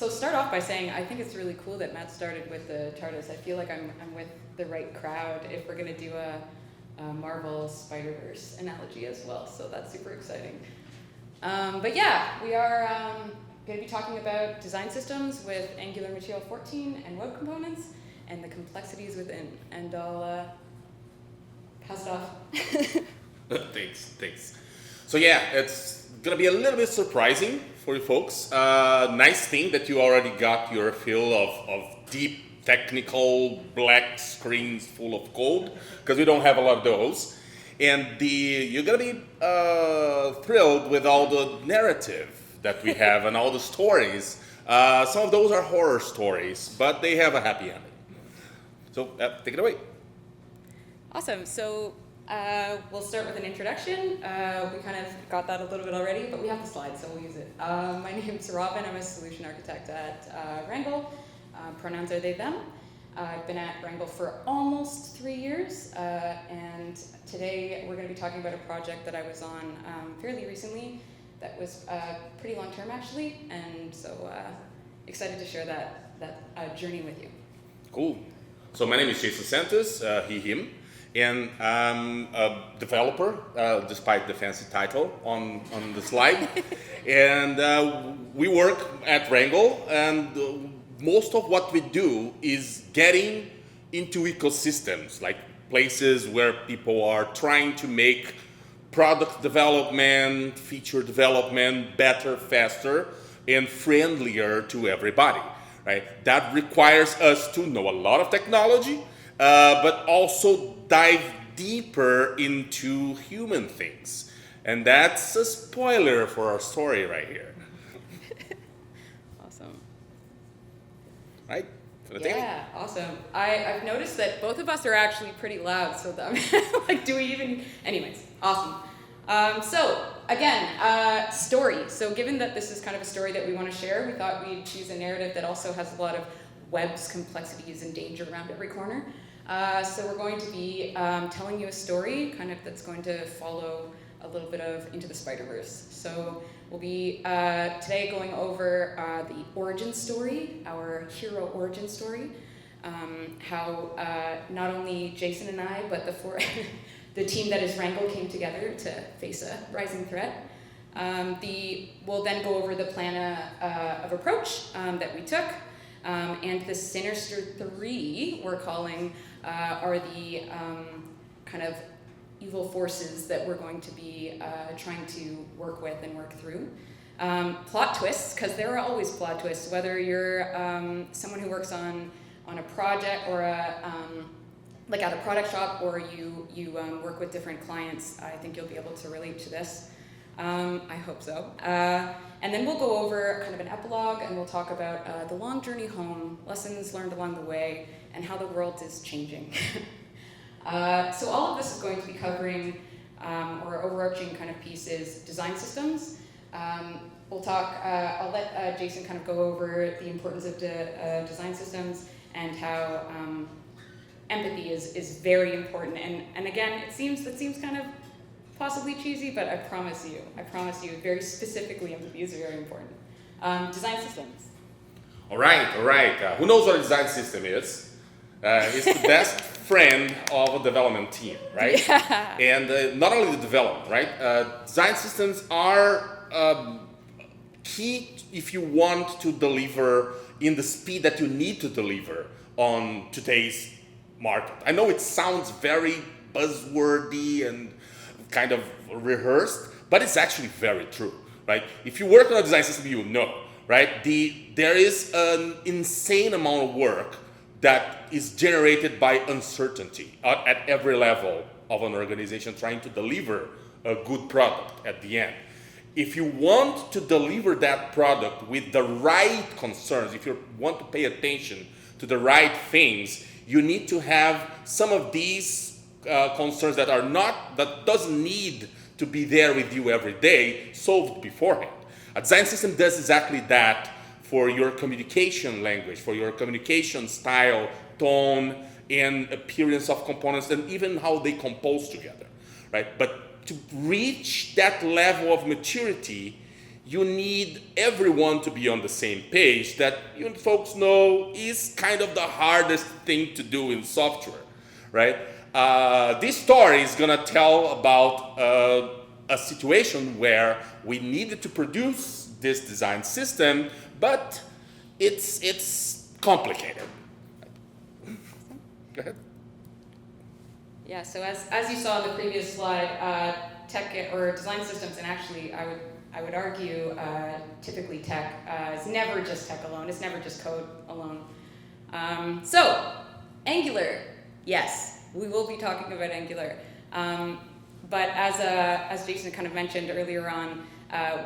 So start off by saying I think it's really cool that Matt started with the TARDIS. I feel like I'm with the right crowd if we're going to do a Marvel Spider-Verse analogy as well. So that's super exciting. But yeah, we are going to be talking about design systems with Angular Material 14 and web components and the complexities within. And I'll pass it off. Thanks. So yeah, it's gonna be a little bit surprising for you folks. Nice thing that you already got your fill of deep technical black screens full of code, because we don't have a lot of those. And you're gonna be thrilled with all the narrative that we have and all the stories. Some of those are horror stories, but they have a happy ending. So take it away. Awesome. So we'll start with an introduction. We kind of got that a little bit already, but we have the slides, so we'll use it. My name's Robyn. I'm a solution architect at Rangle. Pronouns are they, them. I've been at Rangle for almost 3 years, and today we're going to be talking about a project that I was on fairly recently that was pretty long-term, actually, and so excited to share that journey with you. Cool. So my name is Jason Santos, he, him. And I'm a developer, despite the fancy title on the slide. And we work at Rangle, and most of what we do is getting into ecosystems, like places where people are trying to make product development, feature development better, faster, and friendlier to everybody, right? That requires us to know a lot of technology, but also dive deeper into human things. And that's a spoiler for our story right here. Awesome. Right? Yeah, awesome. I've noticed that both of us are actually pretty loud, so like, do we even... Anyways, awesome. So, again, story. So given that this is kind of a story that we want to share, we thought we'd choose a narrative that also has a lot of web's complexities and danger around every corner. So we're going to be telling you a story kind of that's going to follow a little bit of Into the Spider-Verse. So we'll be today going over the origin story, our hero origin story, how not only Jason and I, but the team that is Rangle came together to face a rising threat. We'll then go over the plan of approach that we took, and the Sinister Three, we're calling, are the kind of evil forces that we're going to be trying to work with and work through. Plot twists, because there are always plot twists, whether you're someone who works on a project or like at a product shop, or you work with different clients. I think you'll be able to relate to this. I hope so. And then we'll go over kind of an epilogue, and we'll talk about the long journey home, lessons learned along the way, and how the world is changing. So all of this is going to be covering, or overarching kind of pieces, design systems. We'll talk, I'll let Jason kind of go over the importance of design systems and how empathy is very important. And again, that seems kind of possibly cheesy, but I promise you, very specifically, empathy is very important. Design systems. All right. Who knows what a design system is? It's the best friend of a development team, right? Yeah. And not only the development, right? Design systems are key if you want to deliver in the speed that you need to deliver on today's market. I know it sounds very buzzwordy and kind of rehearsed, but it's actually very true, right? If you work on a design system, you know, right? There is an insane amount of work that is generated by uncertainty at every level of an organization trying to deliver a good product at the end. If you want to deliver that product with the right concerns, if you want to pay attention to the right things, you need to have some of these concerns that doesn't need to be there with you every day solved beforehand. A design system does exactly that for your communication language, for your communication style, tone, and appearance of components, and even how they compose together, right? But to reach that level of maturity, you need everyone to be on the same page. That you folks know is kind of the hardest thing to do in software, right? This story is gonna tell about a situation where we needed to produce this design system, but it's complicated. Go ahead. Yeah, so as you saw in the previous slide, tech or design systems, and actually I would argue typically tech is never just tech alone, it's never just code alone. So, Angular, yes, we will be talking about Angular. But as Jason kind of mentioned earlier on,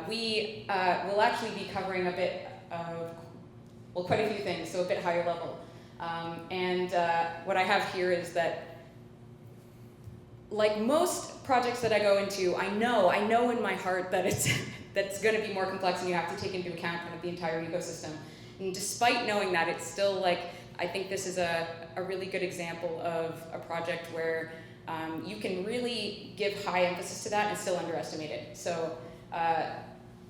we will actually be covering a bit of, well, quite a few things, so a bit higher level. And what I have here is that, like most projects that I go into, I know in my heart that that's going to be more complex, and you have to take into account kind of the entire ecosystem. And despite knowing that, it's still like, I think this is a really good example of a project where you can really give high emphasis to that and still underestimate it. So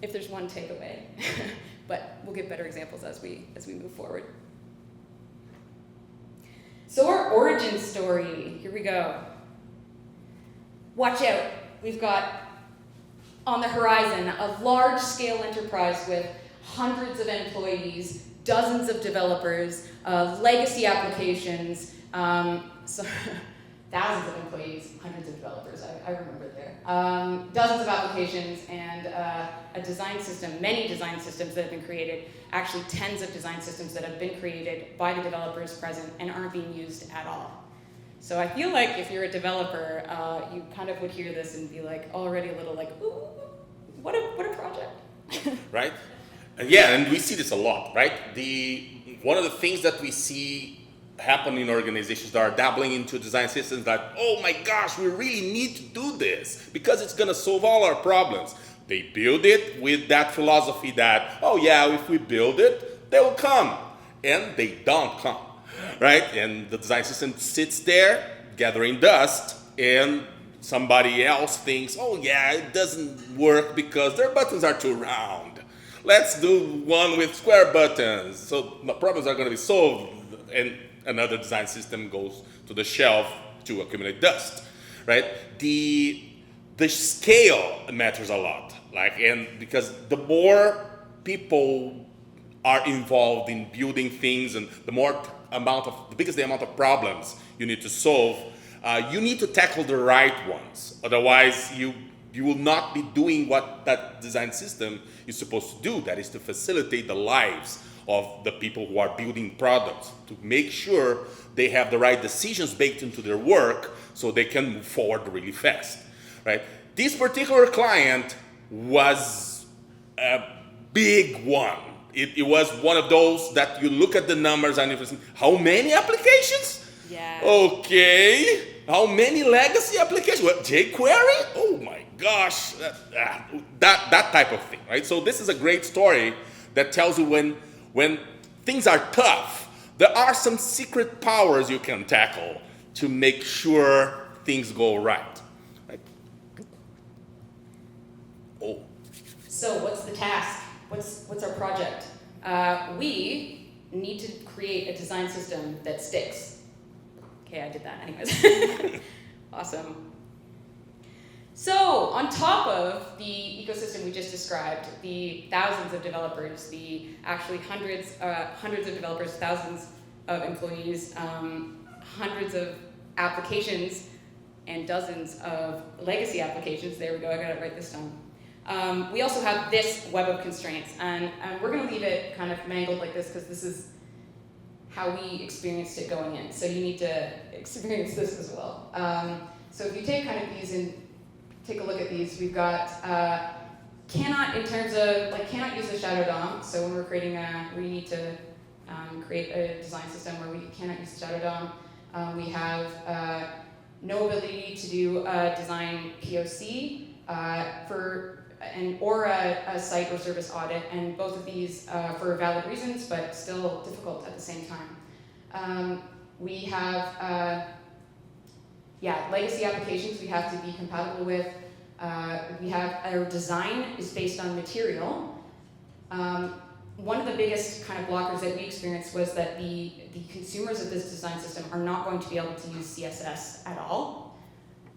if there's one takeaway, but we'll give better examples as we move forward. So our origin story, here we go. Watch out, we've got on the horizon a large-scale enterprise with hundreds of employees, dozens of developers, legacy applications, so thousands of employees, hundreds of developers, I remember there. Dozens of applications and a design system, many design systems that have been created, actually tens of design systems that have been created by the developers present and aren't being used at all. So I feel like if you're a developer, you kind of would hear this and be like already a little like, ooh, what a project. Right? And yeah, and we see this a lot, right? One of the things that we see happen in organizations that are dabbling into design systems that, oh my gosh, we really need to do this because it's gonna solve all our problems. They build it with that philosophy that, oh yeah, if we build it, they will come. And they don't come, right? And the design system sits there gathering dust, and somebody else thinks, oh yeah, it doesn't work because their buttons are too round. Let's do one with square buttons. So the problems are going to be solved, and another design system goes to the shelf to accumulate dust, right? The scale matters a lot, and because the more people are involved in building things, and the biggest the amount of problems you need to solve, you need to tackle the right ones. Otherwise, you will not be doing what that design system is supposed to do. That is to facilitate the lives of the people who are building products, to make sure they have the right decisions baked into their work so they can move forward really fast, right? This particular client was a big one. It was one of those that you look at the numbers and you think, how many applications? Yeah. Okay. How many legacy applications? What, jQuery? Oh my gosh. That type of thing, right? So this is a great story that tells you when things are tough, there are some secret powers you can tackle to make sure things go right. Oh. So what's the task? What's our project? We need to create a design system that sticks. Okay, I did that anyways. Awesome. So on top of the ecosystem we just described, the thousands of developers, the actually hundreds of developers, thousands of employees, hundreds of applications, and dozens of legacy applications. There we go, I got it right this time. We also have this web of constraints, and we're going to leave it kind of mangled like this because this is how we experienced it going in. So you need to experience this as well. So if you take kind of these and take a look at these, we've got cannot use the shadow DOM. So when we're creating we need to create a design system where we cannot use the shadow DOM. We have no ability to do a design POC or a site or service audit, and both of these for valid reasons, but still difficult at the same time. We have legacy applications we have to be compatible with. We have our design is based on material. One of the biggest kind of blockers that we experienced was that the consumers of this design system are not going to be able to use CSS at all.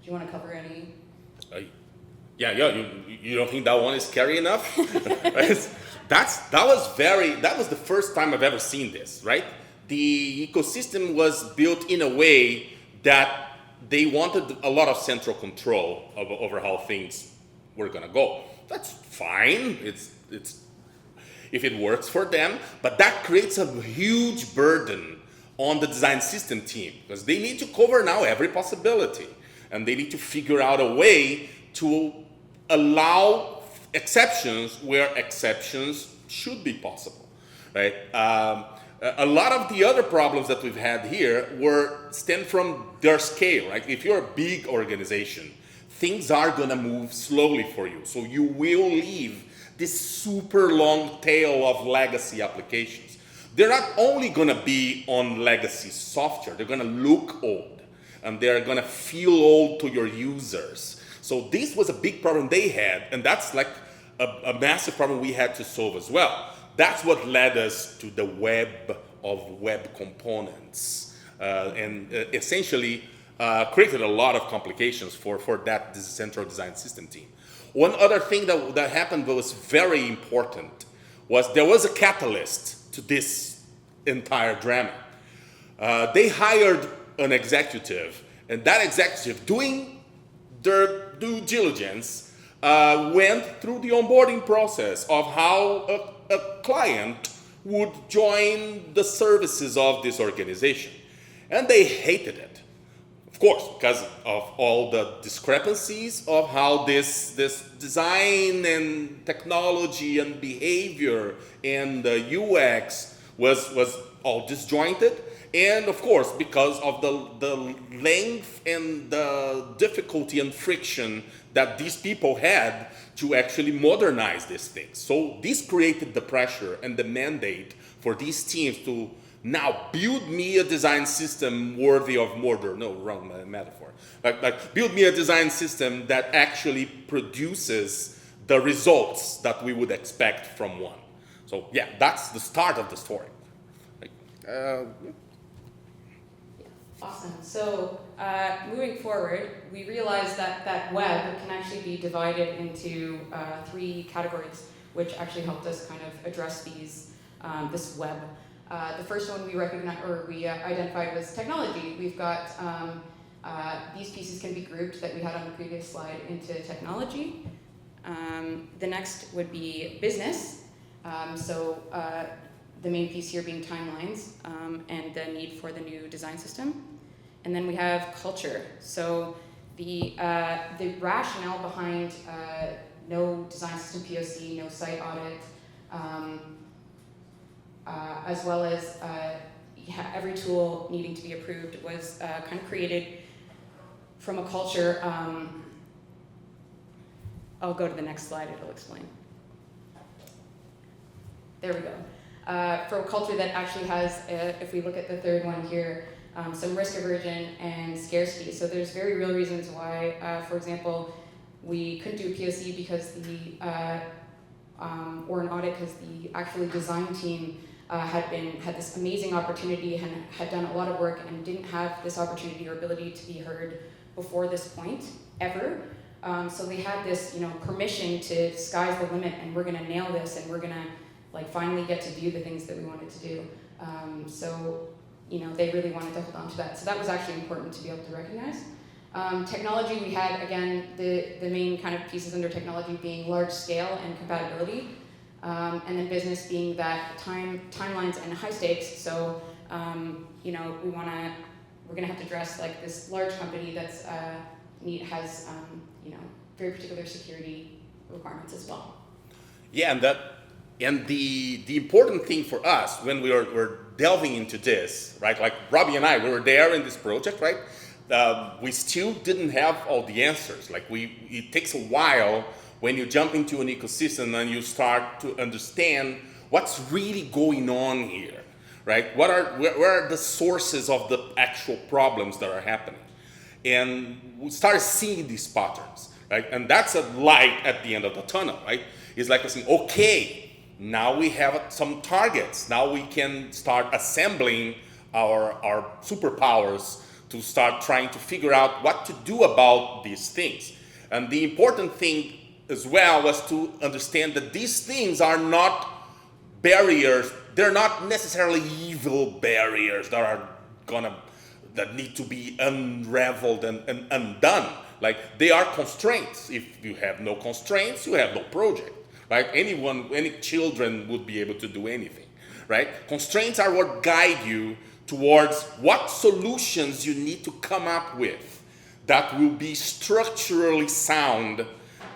Do you want to cover any? Yeah. You don't think that one is scary enough? That was the first time I've ever seen this, right? The ecosystem was built in a way that they wanted a lot of central control over how things were gonna go. That's fine. It's if it works for them, but that creates a huge burden on the design system team because they need to cover now every possibility, and they need to figure out a way to allow exceptions where exceptions should be possible, right? A lot of the other problems that we've had here stem from their scale, right? If you're a big organization, things are gonna move slowly for you. So you will leave this super long tail of legacy applications. They're not only gonna be on legacy software, they're gonna look old and they're gonna feel old to your users. So this was a big problem they had, and that's like a massive problem we had to solve as well. That's what led us to the web of web components, and essentially created a lot of complications for that central design system team. One other thing that happened that was very important was there was a catalyst to this entire drama. They hired an executive, and that executive, doing their due diligence, went through the onboarding process of how a client would join the services of this organization. And they hated it, of course, because of all the discrepancies of how this design and technology and behavior and the UX was all disjointed. And of course, because of the length and the difficulty and friction that these people had to actually modernize these things. So this created the pressure and the mandate for these teams to now build me a design system worthy of murder. No, wrong metaphor. Like build me a design system that actually produces the results that we would expect from one. So yeah, that's the start of the story. Awesome. So moving forward, we realized that web can actually be divided into 3 categories, which actually helped us kind of address this web. The first one we identified was technology. We've got these pieces can be grouped that we had on the previous slide into technology. The next would be business. The main piece here being timelines and the need for the new design system. And then we have culture. So the rationale behind no design system POC, no site audit, as well as every tool needing to be approved was kind of created from a culture. I'll go to the next slide, it'll explain. There we go. For a culture that actually has, if we look at the third one here, some risk aversion and scarcity. So there's very real reasons why, for example, we couldn't do a POC because or an audit because the actually design team had this amazing opportunity and had done a lot of work and didn't have this opportunity or ability to be heard before this point ever. So they had this, permission to sky's the limit, and we're gonna nail this, and we're gonna finally get to do the things that we wanted to do. They really wanted to hold on to that. So that was actually important to be able to recognize. Technology, we had, again, the main kind of pieces under technology being large scale and compatibility. And then business being that timelines and high stakes. So, we're gonna have to address this large company that's has very particular security requirements as well. Yeah, and the important thing for us when we're delving into this, right? Like Robyn and I, we were there in this project, right? We still didn't have all the answers. It takes a while when you jump into an ecosystem and you start to understand what's really going on here, right? Where are the sources of the actual problems that are happening? And we started seeing these patterns. right? And that's a light at the end of the tunnel, right? It's like saying, okay, now we have some targets. Now we can start assembling our superpowers to start trying to figure out what to do about these things. And the important thing as well was to understand that these things are not barriers. They're not necessarily evil barriers that need to be unraveled and undone. Like, they are constraints. If you have no constraints, you have no project, right? Any children would be able to do anything, right? Constraints are what guide you towards what solutions you need to come up with that will be structurally sound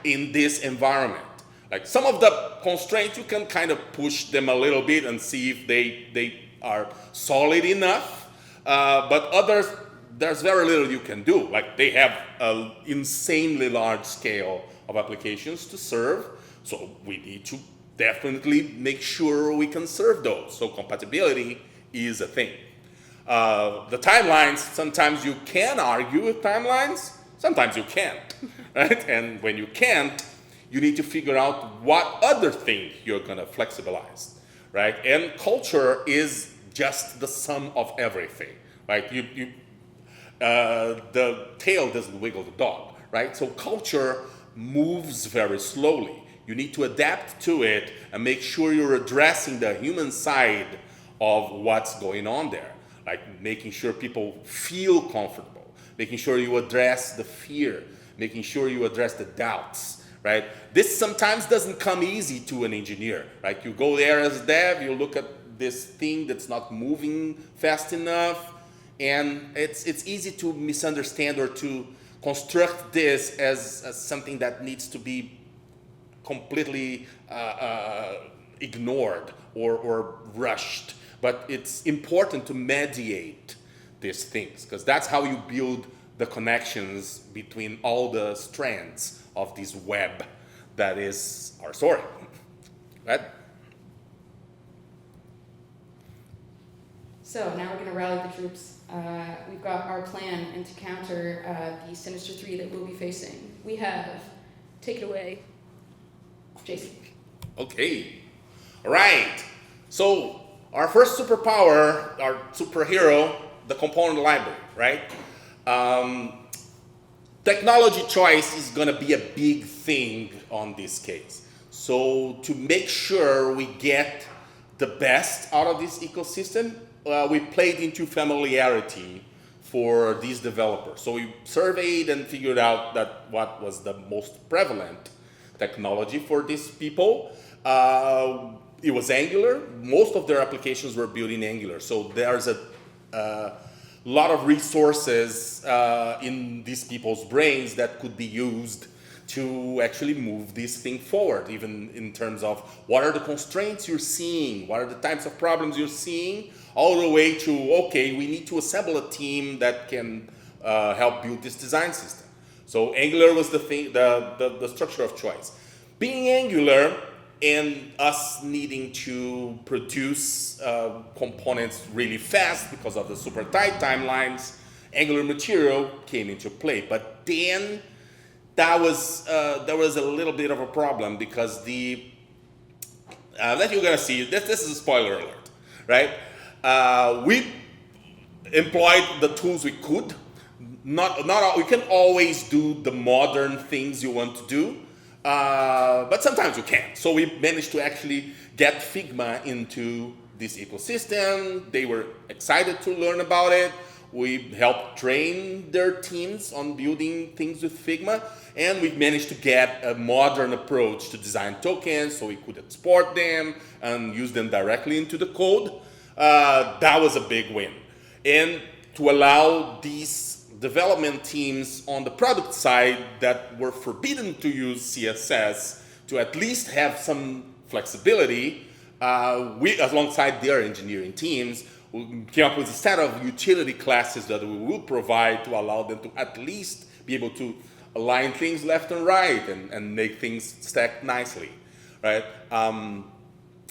in this environment. Like, some of the constraints, you can kind of push them a little bit and see if they are solid enough. But others, there's very little you can do. Like, they have an insanely large scale of applications to serve. So we need to definitely make sure we can serve those. So compatibility is a thing. The timelines, sometimes you can argue with timelines, sometimes you can't, right? And when you can't, you need to figure out what other thing you're gonna flexibilize, right? And culture is just the sum of everything, right? The tail doesn't wiggle the dog, right? So culture moves very slowly. You need to adapt to it and make sure you're addressing the human side of what's going on there. Like, making sure people feel comfortable, making sure you address the fear, making sure you address the doubts, right? This sometimes doesn't come easy to an engineer, right? You go there as a dev, you look at this thing that's not moving fast enough, and it's easy to misunderstand or to construct this as something that needs to be completely ignored or rushed. But it's important to mediate these things, because that's how you build the connections between all the strands of this web that is our story, right? So now we're going to rally the troops. We've got our plan, and to counter the Sinister 3 that we'll be facing, we have, take it away, Jason. Okay, all right. So our first superpower, our superhero, the component library, right? Technology choice is gonna be a big thing on this case. So to make sure we get the best out of this ecosystem, we played into familiarity for these developers. So we surveyed and figured out that what was the most prevalent technology for these people. It was Angular. Most of their applications were built in Angular. So there's a lot of resources in these people's brains that could be used to actually move this thing forward, even in terms of what are the constraints you're seeing, what are the types of problems you're seeing, all the way to, okay, we need to assemble a team that can help build this design system. So Angular was the structure of choice. Being Angular, and us needing to produce components really fast because of the super tight timelines, Angular material came into play. But then there was a little bit of a problem, because that you're gonna see, this is a spoiler alert, right? We employed the tools we could. Not all, we can always do the modern things you want to do. But sometimes you can't. So we managed to actually get Figma into this ecosystem. They were excited to learn about it. We helped train their teams on building things with Figma. And we managed to get a modern approach to design tokens, so we could export them and use them directly into the code. That was a big win. And to allow these development teams on the product side that were forbidden to use CSS to at least have some flexibility, we, alongside their engineering teams, we came up with a set of utility classes that we will provide to allow them to at least be able to align things left and right and make things stack nicely, right?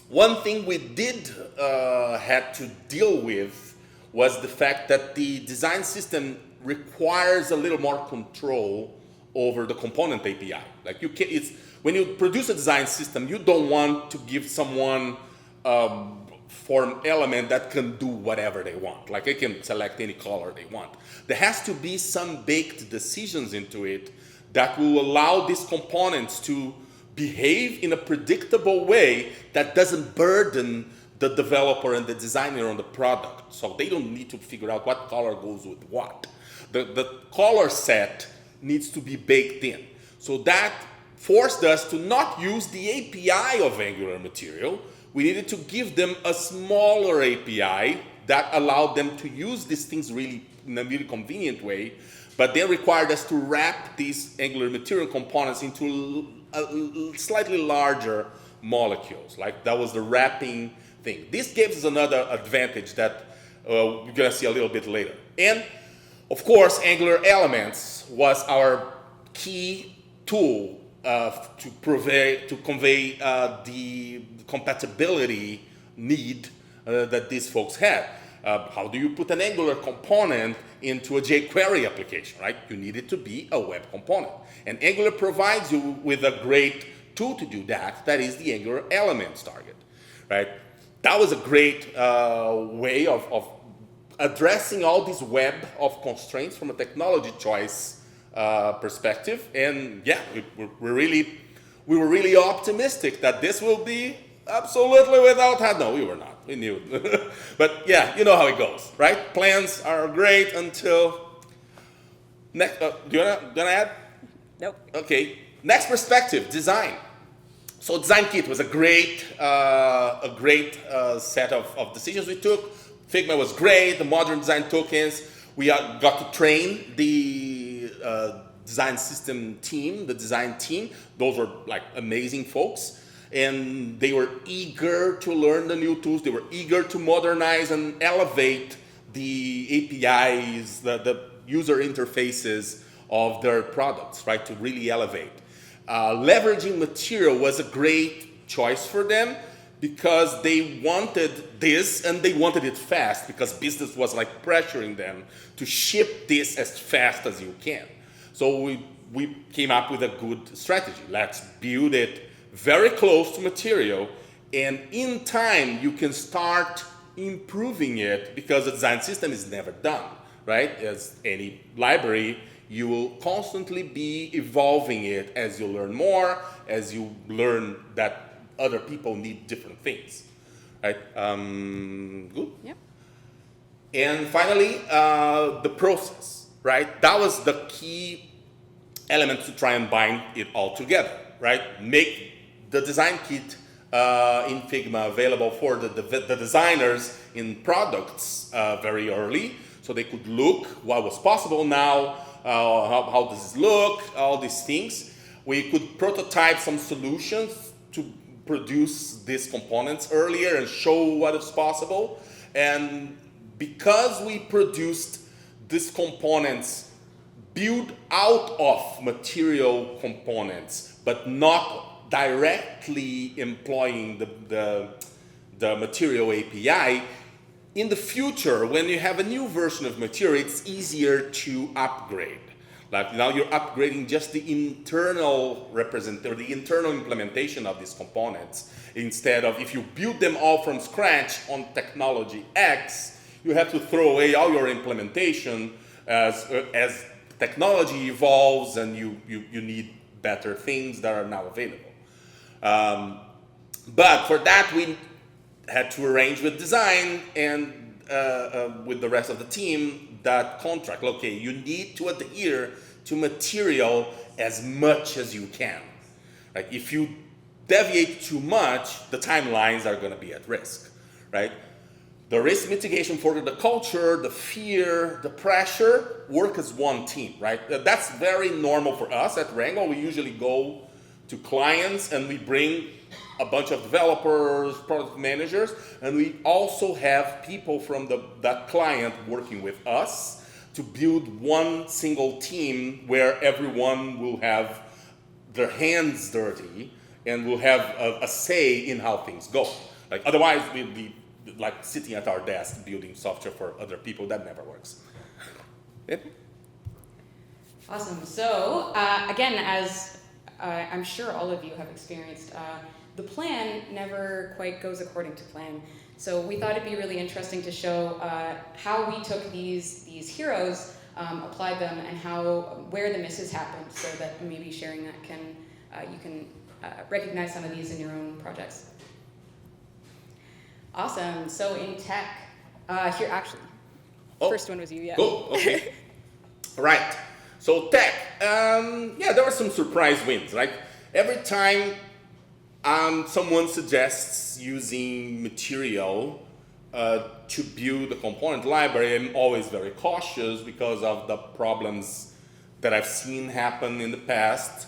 One thing we did had to deal with was the fact that the design system requires a little more control over the component API. Like when you produce a design system, you don't want to give someone form element that can do whatever they want. Like they can select any color they want. There has to be some baked decisions into it that will allow these components to behave in a predictable way that doesn't burden the developer and the designer on the product. So they don't need to figure out what color goes with what. The color set needs to be baked in. So that forced us to not use the API of Angular material. We needed to give them a smaller API that allowed them to use these things really in a really convenient way, but then required us to wrap these Angular material components into slightly larger molecules. Like that was the wrapping thing. This gives us another advantage that we're gonna see a little bit later. And of course, Angular Elements was our key tool to convey the compatibility need that these folks had. How do you put an Angular component into a jQuery application, right? You need it to be a web component. And Angular provides you with a great tool to do that. That is the Angular Elements target, right? That was a great way of addressing all this web of constraints from a technology choice perspective. And yeah, we were really optimistic that this will be absolutely without had. No, we were not. We knew. But yeah, you know how it goes, right? Plans are great until next. Do you wanna add? Nope. Okay. Next perspective, design. So Design Kit was a great set of decisions we took. Figma was great. The modern design tokens. We got to train the design system team, the design team. Those were like amazing folks. And they were eager to learn the new tools. They were eager to modernize and elevate the APIs, the user interfaces of their products, right? To really elevate. Leveraging material was a great choice for them because they wanted this and they wanted it fast because business was like pressuring them to ship this as fast as you can. So we came up with a good strategy. Let's build it very close to material, and in time you can start improving it because the design system is never done, right? As any library, you will constantly be evolving it as you learn more, as you learn that other people need different things, right? Good? Yep. And finally, the process, right? That was the key element to try and bind it all together, right? Make the design kit in Figma available for the designers in products very early, so they could look what was possible now, how does this look, all these things. We could prototype some solutions to produce these components earlier and show what is possible. And because we produced these components built out of material components, but not directly employing the material API, in the future, when you have a new version of material, it's easier to upgrade. Like now you're upgrading just the internal the internal implementation of these components. Instead of if you build them all from scratch on technology X, you have to throw away all your implementation as technology evolves and you need better things that are now available. But for that, we had to arrange with design and with the rest of the team that contract. Okay, you need to adhere to material as much as you can. Right? If you deviate too much, the timelines are going to be at risk. Right? The risk mitigation for the culture, the fear, the pressure, work as one team. Right? That's very normal for us at Rangle. We usually go to clients and we bring a bunch of developers, product managers, and we also have people from that client working with us to build one single team where everyone will have their hands dirty and will have a say in how things go. Like otherwise we'll be like sitting at our desk building software for other people. That never works. Yeah. Awesome. So again, as I'm sure all of you have experienced, the plan never quite goes according to plan. So we thought it'd be really interesting to show how we took these heroes, applied them, and where the misses happened, so that maybe sharing that you can recognize some of these in your own projects. Awesome. So in tech, here actually, first one was you, yeah. Cool. Okay. Right. So tech, yeah, there were some surprise wins. Like every time someone suggests using material to build a component library, I'm always very cautious because of the problems that I've seen happen in the past.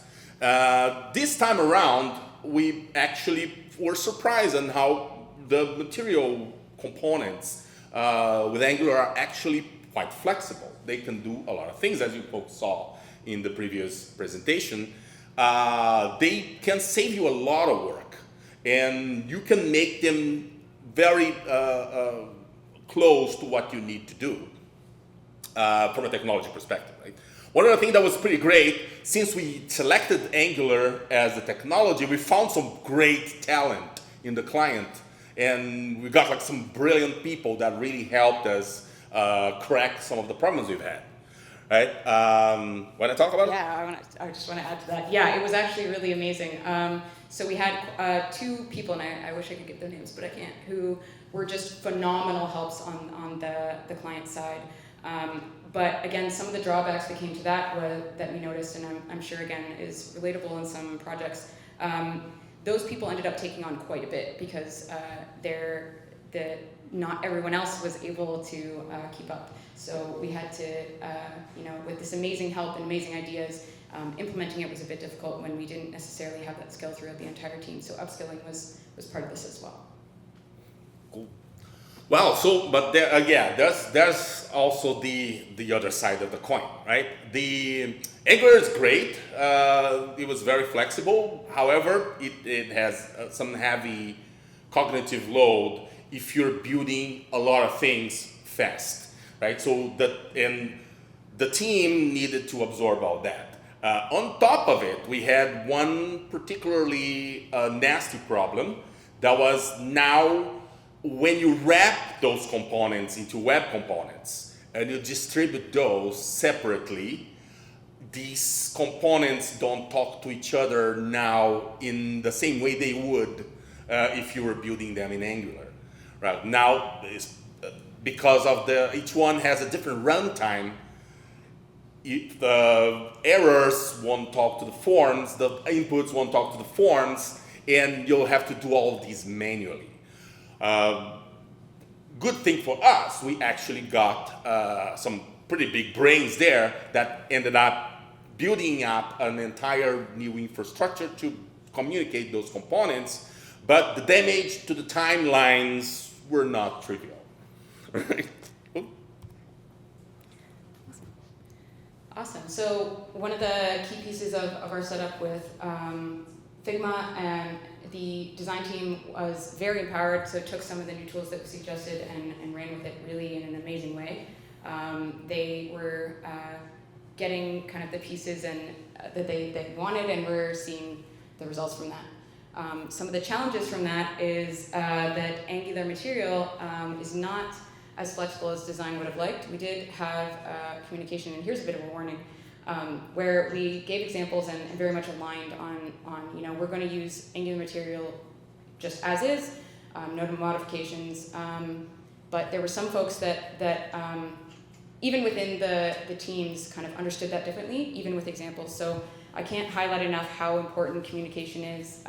This time around, we actually were surprised on how the material components with Angular are actually quite flexible. They can do a lot of things, as you folks saw in the previous presentation. They can save you a lot of work, and you can make them very close to what you need to do from a technology perspective. Right? One of the things that was pretty great, since we selected Angular as the technology, we found some great talent in the client, and we got like some brilliant people that really helped us crack some of the problems we've had. Right? Want to talk about it? Yeah, I just want to add to that. Yeah, it was actually really amazing. So we had two people, and I wish I could give their names, but I can't, who were just phenomenal helps on the client side. But again, some of the drawbacks that came to that we noticed, and I'm sure again is relatable in some projects, those people ended up taking on quite a bit because not everyone else was able to keep up. So we had to, with this amazing help and amazing ideas, implementing it was a bit difficult when we didn't necessarily have that skill throughout the entire team. So upskilling was part of this as well. Cool. Well, but there's also the other side of the coin, right? The Angular is great. It was very flexible. However, it has some heavy cognitive load if you're building a lot of things fast, right? So the team needed to absorb all that. On top of it, we had one particularly nasty problem that was now when you wrap those components into web components and you distribute those separately, these components don't talk to each other now in the same way they would if you were building them in Angular. Right now, because of each one has a different runtime, the errors won't talk to the forms, the inputs won't talk to the forms, and you'll have to do all of these manually. Good thing for us, we actually got some pretty big brains there that ended up building up an entire new infrastructure to communicate those components, but the damage to the timelines were not trivial. Right? Awesome. So one of the key pieces of our setup with Figma and the design team was very empowered, so it took some of the new tools that we suggested and ran with it really in an amazing way. They were getting kind of the pieces that they wanted, and we're seeing the results from that. Some of the challenges from that is that Angular material is not as flexible as design would have liked. We did have communication, and here's a bit of a warning, where we gave examples and very much aligned on we're going to use Angular material just as is, no modifications. But there were some folks that even within the teams kind of understood that differently, even with examples. So I can't highlight enough how important communication is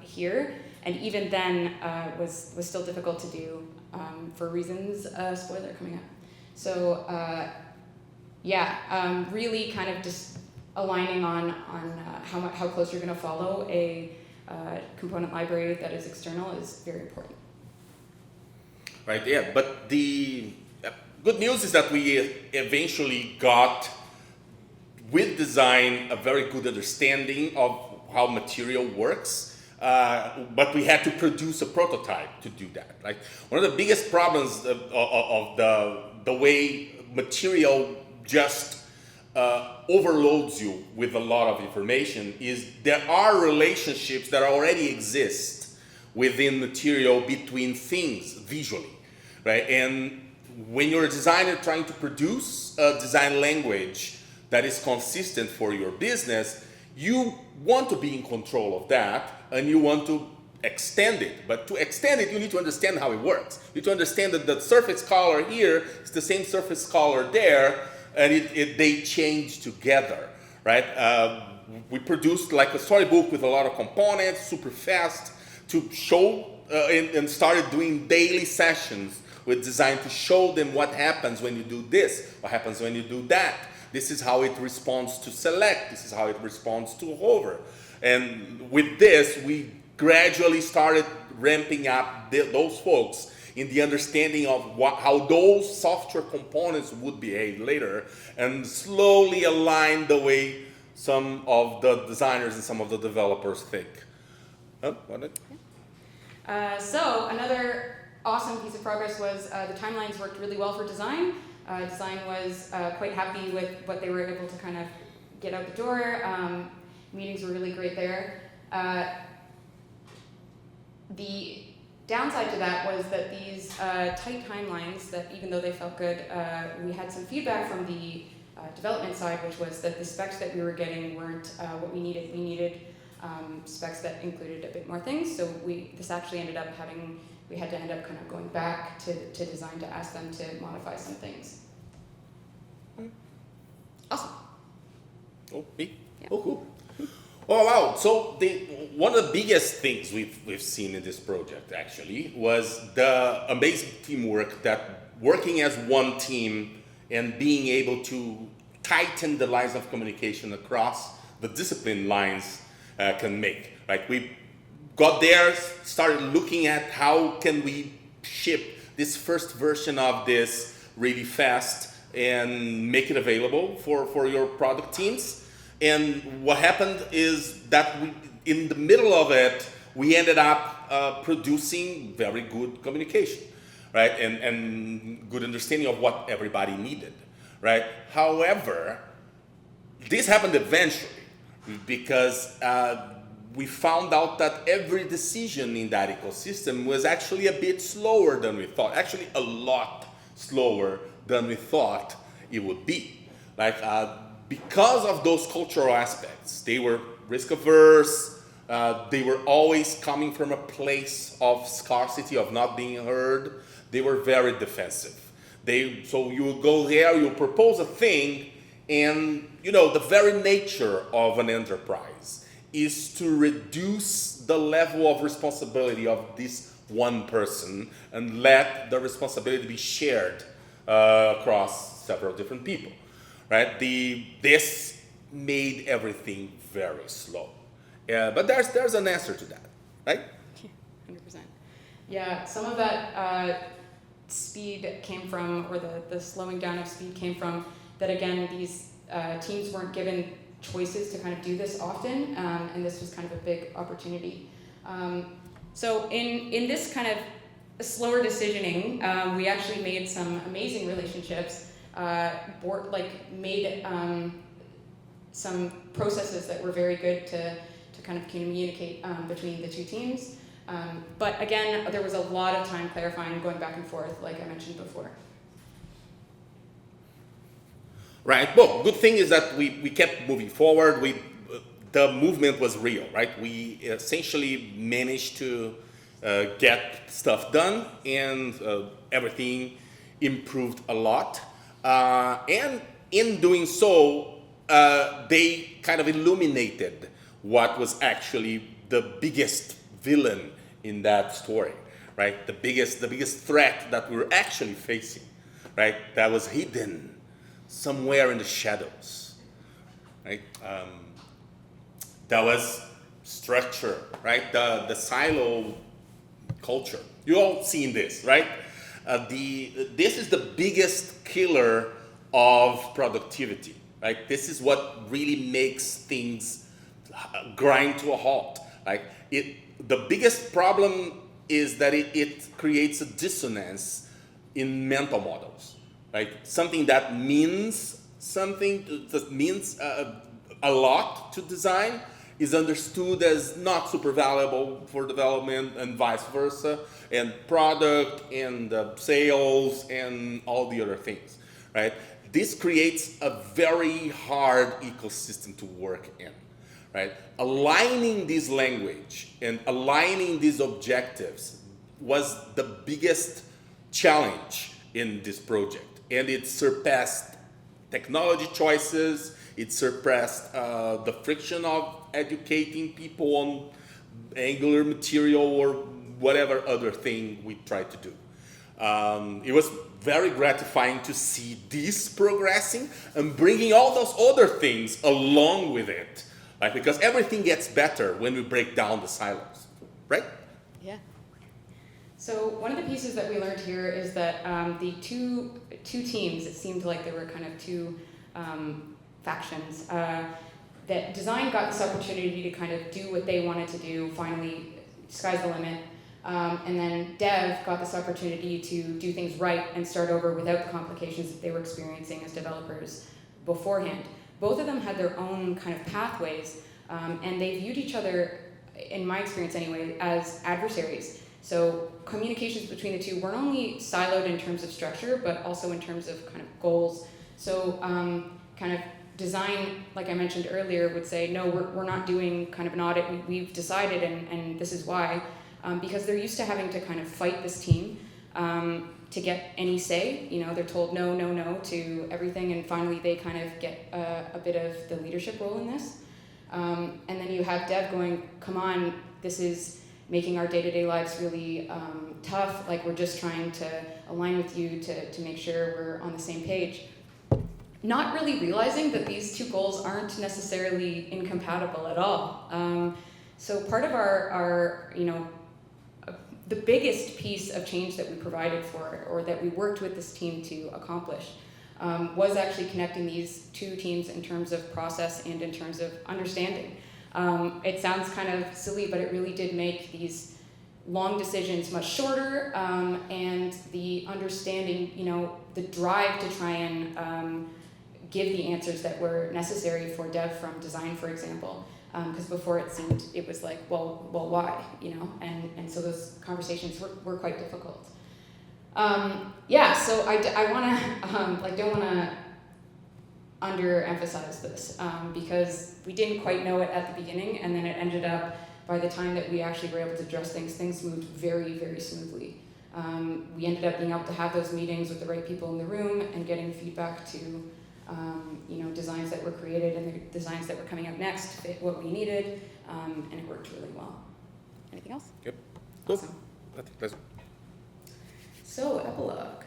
here, and even then was still difficult to do for reasons, spoiler coming up. So really kind of just aligning on how close you're going to follow a component library that is external is very important. Right, yeah, but the good news is that we eventually got, with design, a very good understanding of how material works, but we had to produce a prototype to do that. Right? One of the biggest problems of the way material just overloads you with a lot of information is there are relationships that already exist within material between things visually, right? And when you're a designer trying to produce a design language that is consistent for your business, you want to be in control of that and you want to extend it. But to extend it, you need to understand how it works. You need to understand that the surface color here is the same surface color there, and they change together, right? We produced like a storybook with a lot of components, super fast, to show and started doing daily sessions with design to show them what happens when you do this, what happens when you do that. This is how it responds to select. This is how it responds to hover. And with this, we gradually started ramping up those folks in the understanding of how those software components would behave later, and slowly align the way some of the designers and some of the developers think. So another awesome piece of progress was the timelines worked really well for design. Design was quite happy with what they were able to kind of get out the door. Meetings were really great there. The downside to that was that these tight timelines, that even though they felt good, we had some feedback from the development side, which was that the specs that we were getting weren't what we needed. We needed specs that included a bit more things. So this actually ended up we had to end up kind of going back to design to ask them to modify some things. Awesome. Oh, me? Yeah. Oh, cool. Oh, wow. So one of the biggest things we've seen in this project actually was the amazing teamwork that working as one team and being able to tighten the lines of communication across the discipline lines can make. Like we got there, started looking at how can we ship this first version of this really fast and make it available for your product teams. And what happened is that in the middle of it, we ended up producing very good communication, right? And good understanding of what everybody needed, right? However, this happened eventually because we found out that every decision in that ecosystem was actually a bit slower than we thought, actually a lot slower than we thought it would be. Like, because of those cultural aspects, they were risk averse, they were always coming from a place of scarcity, of not being heard, they were very defensive. So you will go there, you'll propose a thing, and the very nature of an enterprise is to reduce the level of responsibility of this one person and let the responsibility be shared across several different people, right? This made everything very slow. But there's an answer to that, right? 100%. Yeah, some of that speed came from, or the slowing down of speed came from, that again, these teams weren't given choices to kind of do this often, and this was kind of a big opportunity. So in this kind of slower decisioning, we actually made some amazing relationships, made some processes that were very good to kind of communicate between the two teams. But again, there was a lot of time clarifying, going back and forth, like I mentioned before. Right. Well, good thing is that we kept moving forward. The movement was real, right? We essentially managed to get stuff done, and everything improved a lot. And in doing so, they kind of illuminated what was actually the biggest villain in that story, right? The biggest threat that we were actually facing, right? That was hidden somewhere in the shadows, right? That was structure, right? The silo culture. You all seen this, right? This is the biggest killer of productivity, right? This is what really makes things grind to a halt. Like the biggest problem is that it creates a dissonance in mental models, right? Something that means something that means a lot to design is understood as not super valuable for development and vice versa, and product and sales and all the other things, right? This creates a very hard ecosystem to work in, right? Aligning this language and aligning these objectives was the biggest challenge in this project, and it surpassed technology choices. It surpassed the friction of educating people on Angular material or whatever other thing we tried to do. It was very gratifying to see this progressing and bringing all those other things along with it, like, because everything gets better when we break down the silos, right? Yeah. So one of the pieces that we learned here is that the two teams, it seemed like there were kind of two factions, that design got this opportunity to kind of do what they wanted to do, finally, sky's the limit, and then dev got this opportunity to do things right and start over without the complications that they were experiencing as developers beforehand. Both of them had their own kind of pathways, and they viewed each other, in my experience anyway, as adversaries. So communications between the two weren't only siloed in terms of structure, but also in terms of kind of goals. So kind of design, like I mentioned earlier, would say, no, we're not doing kind of an audit, we've decided, and this is why, because they're used to having to kind of fight this team to get any say. You know, they're told no, no, no to everything, and finally they kind of get a bit of the leadership role in this. And then you have dev going, come on, this is making our day-to-day lives really tough, like we're just trying to align with you to make sure we're on the same page. Not really realizing that these two goals aren't necessarily incompatible at all. So part of our the biggest piece of change that we provided for, or that we worked with this team to accomplish, was actually connecting these two teams in terms of process and in terms of understanding. It sounds kind of silly, but it really did make these long decisions much shorter, and the understanding, the drive to try and give the answers that were necessary for dev from design, for example. Because before it seemed, it was like, well, why, and so those conversations were quite difficult. So I want to, don't want to underemphasize this, because we didn't quite know it at the beginning, and then it ended up, by the time that we actually were able to address things moved very, very smoothly. We ended up being able to have those meetings with the right people in the room and getting feedback to designs that were created and the designs that were coming up next fit what we needed, and it worked really well. Anything else? Yep. Awesome. I think that's... So, epilogue.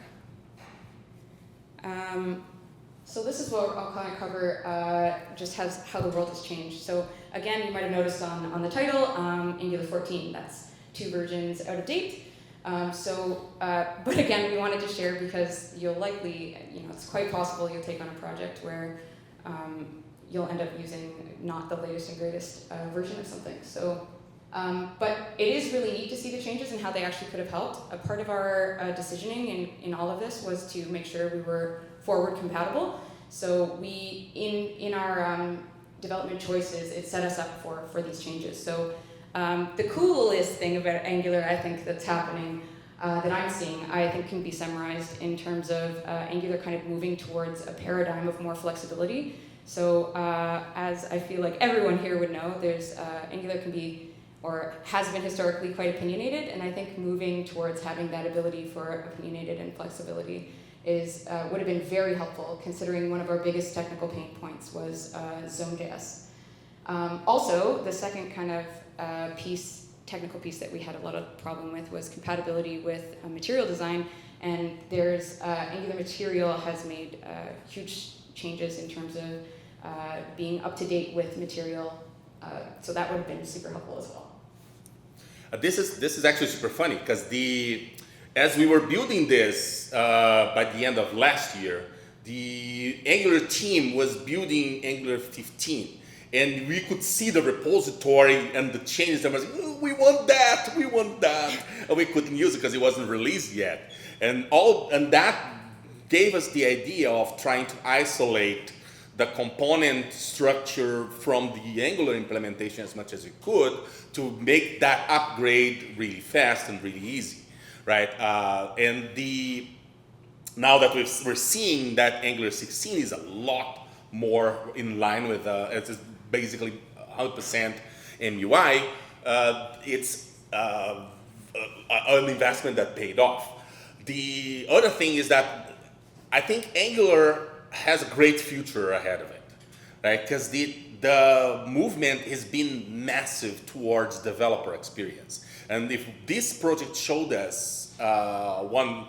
So this is what I'll kind of cover, just how the world has changed. So again, you might have noticed on the title, Angular 14, that's 2 versions out of date. But again, we wanted to share because you'll likely, it's quite possible you'll take on a project where you'll end up using not the latest and greatest version of something. So, but it is really neat to see the changes and how they actually could have helped. A part of our decisioning in all of this was to make sure we were forward compatible. So we, in our development choices, it set us up for these changes. So the coolest thing about Angular, I think, that's happening, that I'm seeing, I think can be summarized in terms of Angular kind of moving towards a paradigm of more flexibility. So as I feel like everyone here would know, there's Angular can be, or has been historically quite opinionated, and I think moving towards having that ability for opinionated and flexibility would have been very helpful, considering one of our biggest technical pain points was Zone.js. Also, the second kind of technical piece that we had a lot of problem with was compatibility with material design, and there's Angular Material has made huge changes in terms of being up to date with material, so that would have been super helpful as well. This is actually super funny because as we were building this by the end of last year, the Angular team was building Angular 15. And we could see the repository and the changes that was, oh, we want that, and we couldn't use it because it wasn't released yet. And that gave us the idea of trying to isolate the component structure from the Angular implementation as much as we could to make that upgrade really fast and really easy, right? Now that we're seeing that Angular 16 is a lot more in line with, it's basically 100% MUI, it's an investment that paid off. The other thing is that I think Angular has a great future ahead of it, right? Because the movement has been massive towards developer experience. And if this project showed us one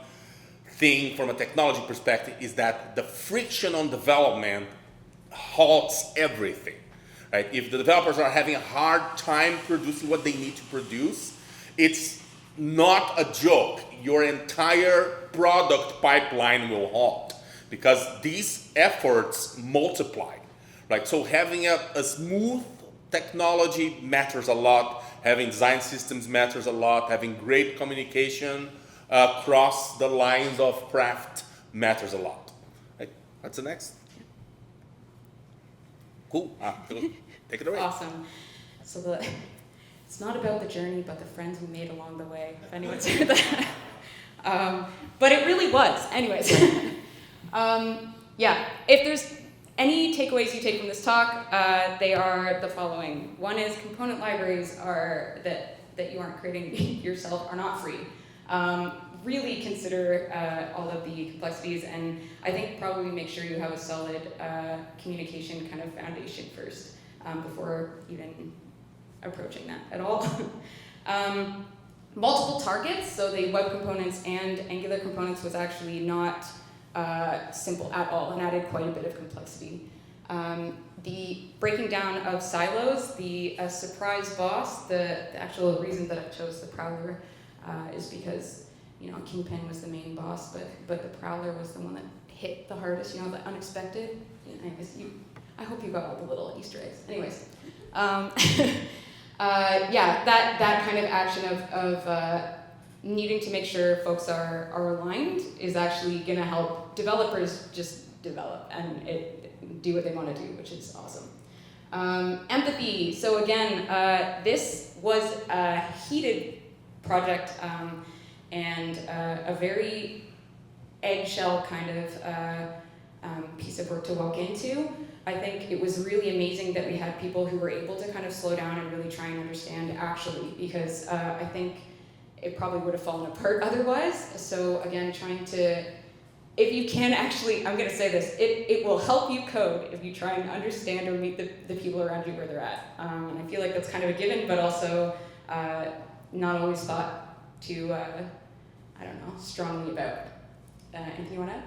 thing from a technology perspective is that the friction on development halts everything, right? If the developers are having a hard time producing what they need to produce, it's not a joke. Your entire product pipeline will halt because these efforts multiply, right? So having a smooth technology matters a lot. Having design systems matters a lot. Having great communication across the lines of craft matters a lot. Right? What's the next? Cool. Take it away. Awesome. So it's not about the journey, but the friends we made along the way, if anyone's heard that. But it really was. Anyways. Yeah, if there's any takeaways you take from this talk, they are the following. One is component libraries are that you aren't creating yourself are not free. Really consider all of the complexities, and I think probably make sure you have a solid communication kind of foundation first before even approaching that at all. Multiple targets, so the web components and Angular components was actually not simple at all and added quite a bit of complexity. The breaking down of silos, the surprise boss, the actual reason that I chose the Prowler is because, you know, Kingpin was the main boss, but the Prowler was the one that hit the hardest, you know, the unexpected. Anyways, I hope you got all the little Easter eggs. Anyways, yeah, that kind of action of needing to make sure folks are aligned is actually going to help developers just develop and do what they want to do, which is awesome. Empathy. So again, this was a heated project and a very eggshell kind of piece of work to walk into. I think it was really amazing that we had people who were able to kind of slow down and really try and understand actually, because I think it probably would have fallen apart otherwise. So again, trying to, if you can actually, I'm going to say this, it will help you code if you try and understand or meet the people around you where they're at. And I feel like that's kind of a given, but also not always thought to, I don't know, strongly about. Anything you want to add?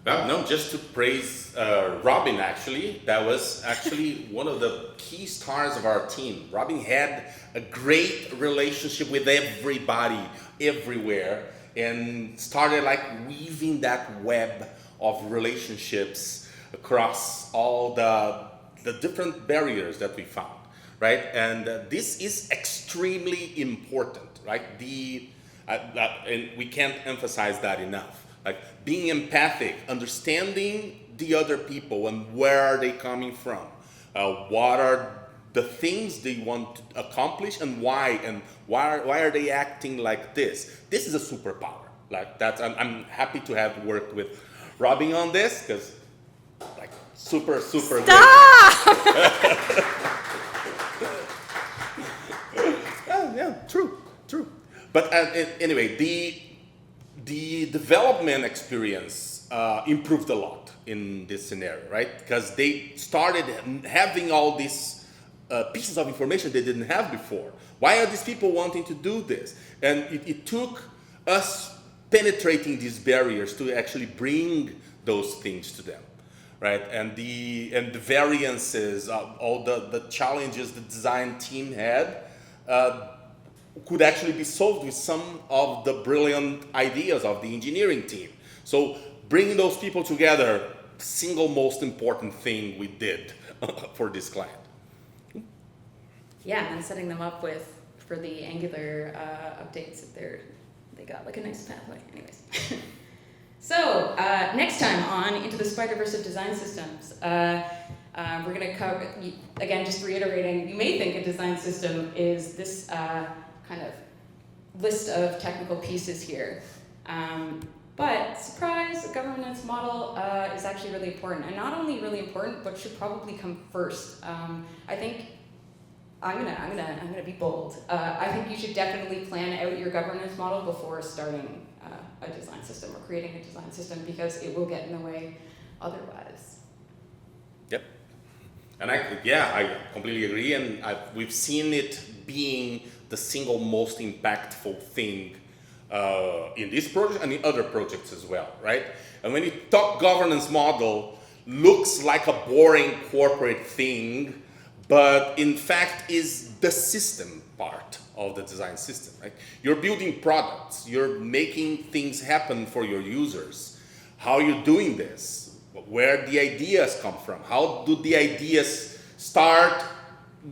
Well, no, just to praise Robyn, actually. That was actually one of the key stars of our team. Robyn had a great relationship with everybody, everywhere, and started like weaving that web of relationships across all the different barriers that we found, right? And this is extremely important, right? And we can't emphasize that enough. Like being empathic, understanding the other people and where are they coming from, what are the things they want to accomplish and why are they acting like this? This is a superpower. Like that's I'm happy to have worked with Robyn on this because like super Stop! Yeah, true. But anyway, the development experience improved a lot in this scenario, right? Because they started having all these pieces of information they didn't have before. Why are these people wanting to do this? And it took us penetrating these barriers to actually bring those things to them, right? And the variances, all the challenges the design team had, could actually be solved with some of the brilliant ideas of the engineering team. So bringing those people together, single most important thing we did for this client. Yeah, and setting them up for the Angular updates that they got like a nice pathway. Anyways, So, next time on Into the Spider-Verse of Design Systems, we're going to cover, again, just reiterating, you may think a design system is this kind of list of technical pieces here. But surprise, a governance model is actually really important, and not only really important, but should probably come first. I think I'm gonna be bold. I think you should definitely plan out your governance model before starting a design system or creating a design system, because it will get in the way otherwise. Yep. And I completely agree, and we've seen it being the single most impactful thing in this project and in other projects as well, right? And when you talk governance model, looks like a boring corporate thing, but in fact is the system part of the design system, right? You're building products, you're making things happen for your users. How are you doing this? Where the ideas come from? How do the ideas start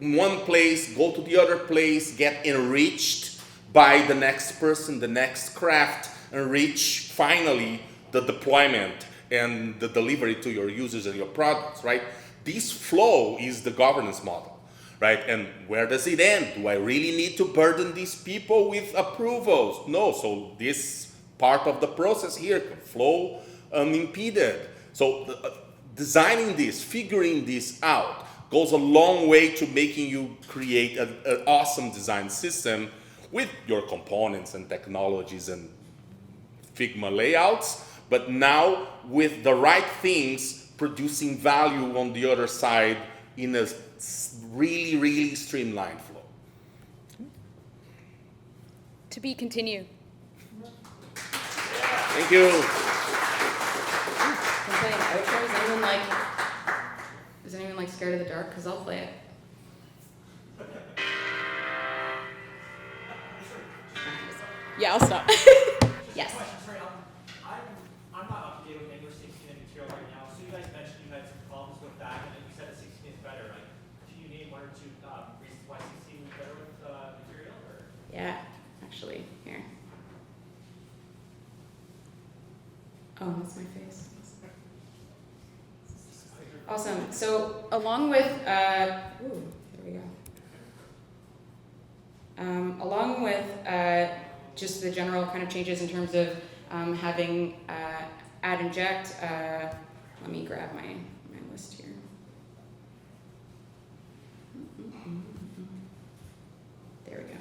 in one place, go to the other place, get enriched by the next person, the next craft, and reach finally the deployment and the delivery to your users and your products, right? This flow is the governance model, right? And where does it end? Do I really need to burden these people with approvals? No, so this part of the process here can flow unimpeded. So designing this, figuring this out, goes a long way to making you create an awesome design system with your components and technologies and Figma layouts, but now with the right things, producing value on the other side in a really, really streamlined flow. To be continued. Thank you. Can I play an outro? Is anyone like scared of the dark? Because I'll play it. Yeah, I'll stop. Yes. Sorry, I'm not up to date with Angular 16 and material right now. So you guys mentioned you had some problems with that, and then you said that 16 is better, right? Can you name one or two reasons why 16 is better with material? Or? Yeah, actually, here. Oh, that's my face. Awesome. So along with, there we go. Along with just the general kind of changes in terms of having add inject, let me grab my list here. There we go.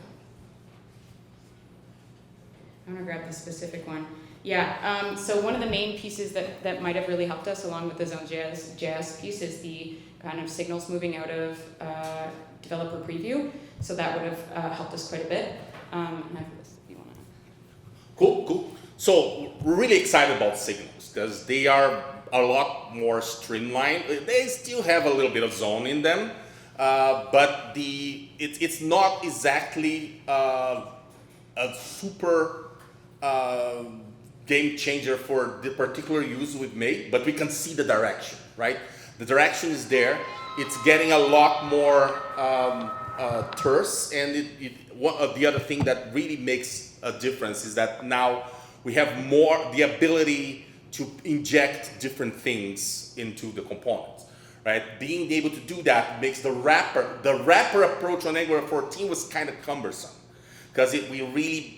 I'm gonna grab the specific one. Yeah, so one of the main pieces that might have really helped us along with the Zone.js piece is the kind of signals moving out of developer preview. So that would have helped us quite a bit. And I have this if you want to. Cool. So we're really excited about signals because they are a lot more streamlined. They still have a little bit of zone in them, but it's not exactly a super game changer for the particular use we've made, but we can see the direction, right? The direction is there. It's getting a lot more terse, and the other thing that really makes a difference is that now we have more the ability to inject different things into the components, right? Being able to do that makes the wrapper approach on Angular 14 was kind of cumbersome because we really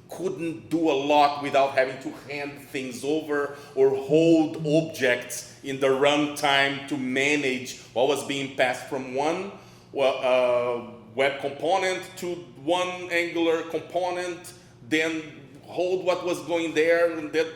couldn't do a lot without having to hand things over or hold objects in the runtime to manage what was being passed from one web component to one Angular component, then hold what was going there, and then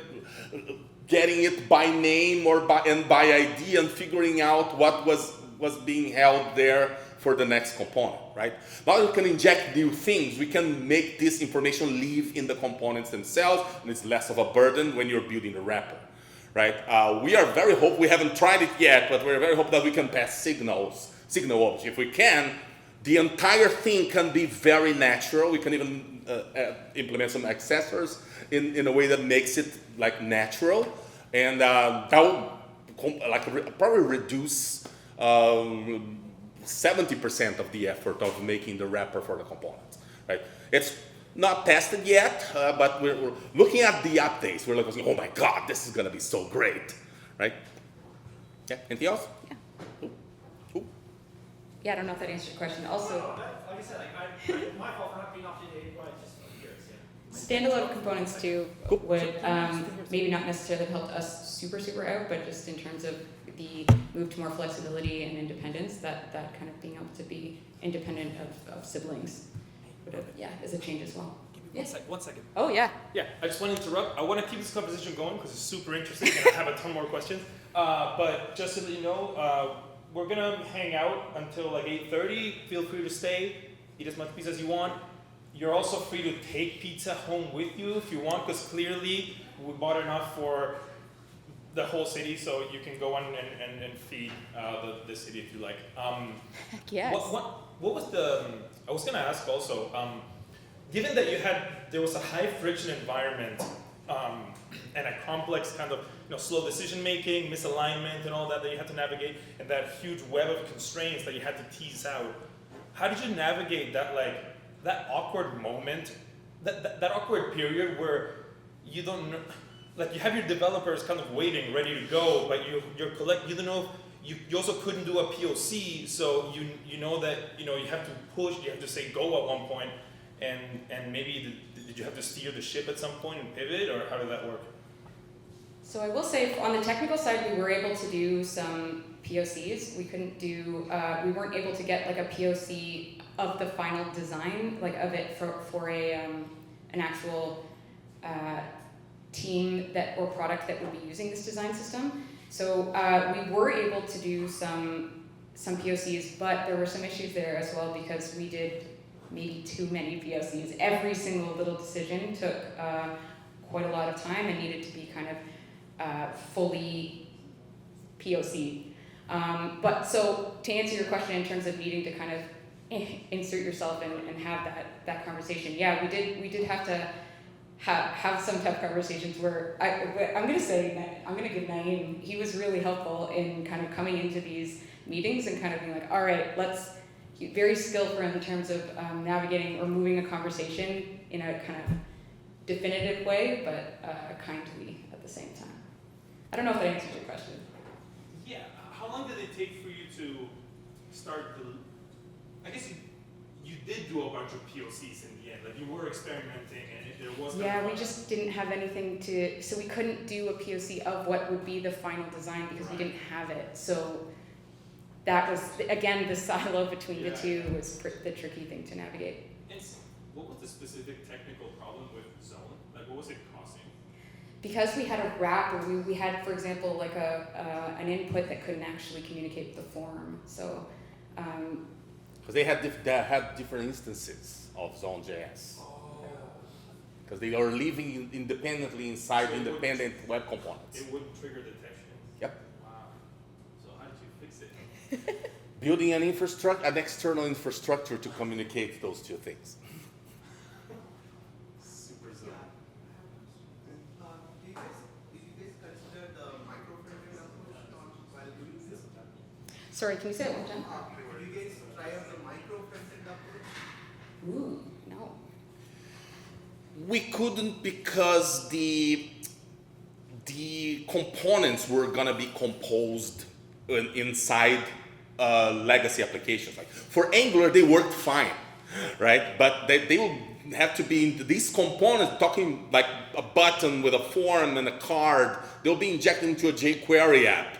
getting it by name or by ID and figuring out what was being held there for the next component, right? Now we can inject new things. We can make this information live in the components themselves, and it's less of a burden when you're building the wrapper, right? We are very hopeful, we haven't tried it yet, but we're very hopeful that we can pass signal objects. If we can, the entire thing can be very natural. We can even implement some accessors in a way that makes it like natural, and that will probably reduce 70% of the effort of making the wrapper for the components, right? It's not tested yet, but we're looking at the updates. We're like, oh my God, this is gonna be so great, right? Yeah, anything else? Yeah. Cool. Yeah, I don't know if that answered your question. Also, Like I said, my fault for not being up to date, but just curious, yeah. standalone components too would maybe not necessarily help us super out, but just in terms of the move to more flexibility and independence, that kind of being able to be independent of siblings would have, is a change as well. Give me 1 second. Oh yeah. Yeah, I just want to interrupt. I want to keep this conversation going because it's super interesting and I have a ton more questions. But just so that you know, we're going to hang out until like 8:30. Feel free to stay, eat as much pizza as you want. You're also free to take pizza home with you if you want, because clearly we bought enough for the whole city, so you can go on and feed the city if you like. Heck yes. What was the, I was going to ask also, given that there was a high friction environment and a complex kind of slow decision making, misalignment and all that you had to navigate, and that huge web of constraints that you had to tease out, how did you navigate that awkward moment, that awkward period where you don't know, like you have your developers kind of waiting, ready to go, but you don't know, you also couldn't do a POC, so you know that you have to push, you have to say go at one point, and maybe did you have to steer the ship at some point and pivot, or how did that work? So I will say on the technical side, we were able to do some POCs. We we weren't able to get like a POC of the final design, like of it for an actual team or product that would be using this design system. So we were able to do some POCs, but there were some issues there as well because we did maybe too many POCs. Every single little decision took quite a lot of time and needed to be kind of fully POC. But so to answer your question in terms of needing to kind of insert yourself and have that conversation, yeah, we did have to have some tough conversations where I'm going to give Naeem, he was really helpful in kind of coming into these meetings and kind of being like, all right, very skillful in terms of navigating or moving a conversation in a kind of definitive way, but kindly at the same time. I don't know if that answers your question. Yeah, how long did it take for you to start I guess you did do a bunch of POCs in the end, like you were experimenting and there wasn't. Yeah, we just didn't have anything so we couldn't do a POC of what would be the final design because we didn't have it. So that was, again, the silo between the two was the tricky thing to navigate. And what was the specific technical problem with Zone? Like what was it causing? Because we had a wrapper, we had, for example, like an input that couldn't actually communicate with the form. So, because they had different instances of Zone.js. Because they are living independently inside independent web components. It wouldn't trigger detection. Yep. Wow. So how did you fix it? Building an external infrastructure to communicate those two things. Super Zone. Did you guys consider the micro-frontend approach while doing this? sorry, can you say it one more time? Did you guys try out the micro-frontend approach? Ooh, no. We couldn't because the components were gonna be composed inside legacy applications. Like for Angular, they worked fine, right? But they will have to be in these components, talking like a button with a form and a card. They'll be injected into a jQuery app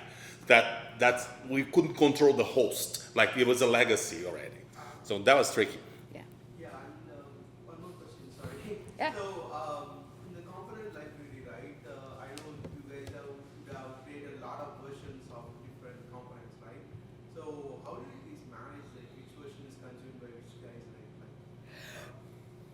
that we couldn't control the host. Like it was a legacy already. So that was tricky. Yeah. Yeah, and one more question, sorry. Yeah. So, in the component library, right, I know you guys have created a lot of versions of different components, right? So, how do you guys manage like which version is consumed by which guys, right?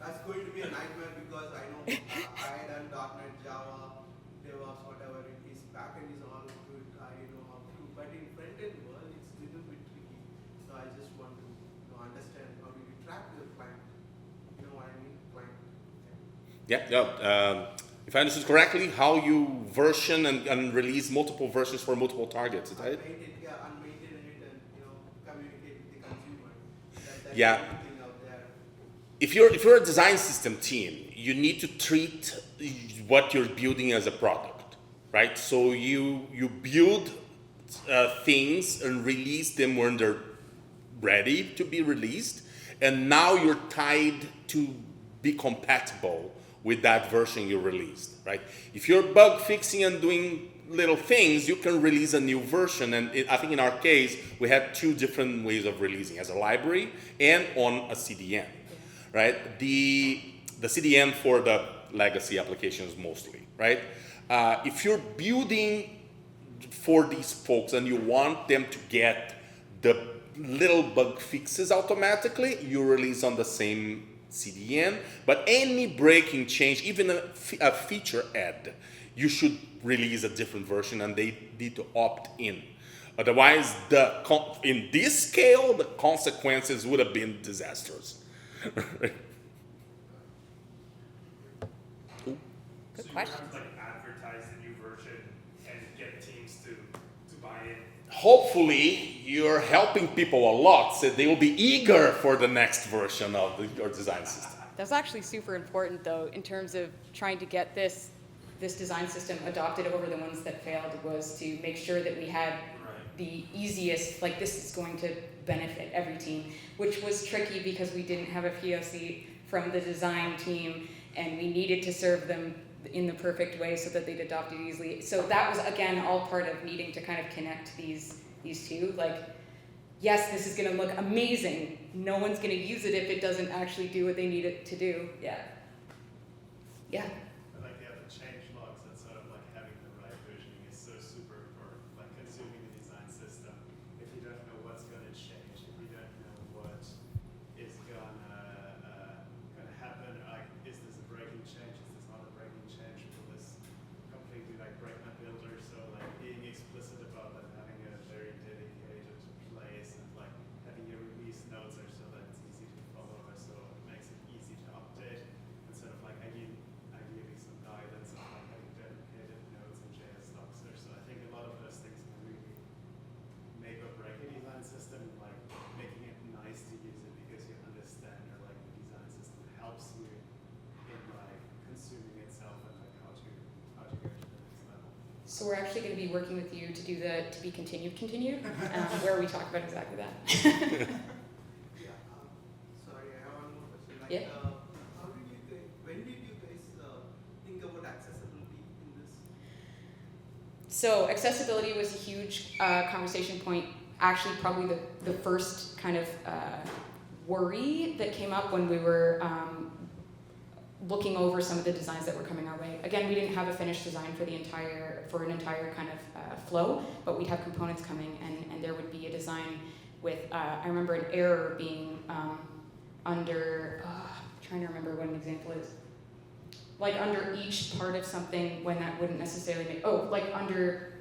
That's going to be a nightmare because I know I had done .NET, Java, DevOps, whatever it is, backend is all good, I know how to, but in front-end world, it's a little bit tricky. So, I just want to understand how do you track your client? You know what I mean? Client. Yeah. If I understood correctly, how you version and release multiple versions for multiple targets, is that it? Unmaintain it and communicate with the consumer. That's Yeah. everything out there. if you're a design system team, you need to treat what you're building as a product, right? So you build things and release them when they're ready to be released, and now you're tied to be compatible with that version you released, right? If you're bug fixing and doing little things, you can release a new version. And I think in our case, we had two different ways of releasing, as a library and on a CDN, right? The CDN for the legacy applications mostly, right? If you're building for these folks and you want them to get the little bug fixes automatically, you release on the same CDN. But any breaking change, even a feature add, you should release a different version, and they need to opt in. Otherwise, in this scale, the consequences would have been disastrous. Good So question. you have to like advertise the new version and get teams to buy in. Hopefully, you're helping people a lot, so they will be eager for the next version of your design system. That's actually super important, though, in terms of trying to get this design system adopted over the ones that failed, was to make sure that we had the easiest, like this is going to benefit every team, which was tricky because we didn't have a POC from the design team, and we needed to serve them in the perfect way so that they'd adopt it easily. So that was, again, all part of needing to kind of connect these two. Like, yes, this is going to look amazing. No one's going to use it if it doesn't actually do what they need it to do. Yeah. Yeah. I like the other change logs, and sort of like having the right versioning is so super for like consuming the design system. If you don't know what's going to change, if you don't know what is gonna happen, like is this a breaking change? Is this not a breaking change? Will this completely like break my builder? So like being explicit about that, having a very dedicated place, and like having your release notes are so that it's easy to follow, or so it makes it easy to update. Instead of like ideally some guidance of like having dedicated notes and JS docs there. So I think a lot of those things can really make or break a design system, like making it nice to use it because you understand, or like the design system helps you in like consuming itself and like how to go to the next level. So we're actually going to be working with you to do the to be continued, where we talk about exactly that. Yeah. Sorry, I have one more question. Like, Yeah. how did you guys, when did you guys think about accessibility in this? So accessibility was a huge conversation point. Actually, probably the first kind of worry that came up when we were looking over some of the designs that were coming our way. Again, we didn't have a finished design for an entire kind of flow, but we'd have components coming, and there would be a design with I remember an error being under. I'm trying to remember what an example is. Like under each part of something, when that wouldn't necessarily make. Oh, like under.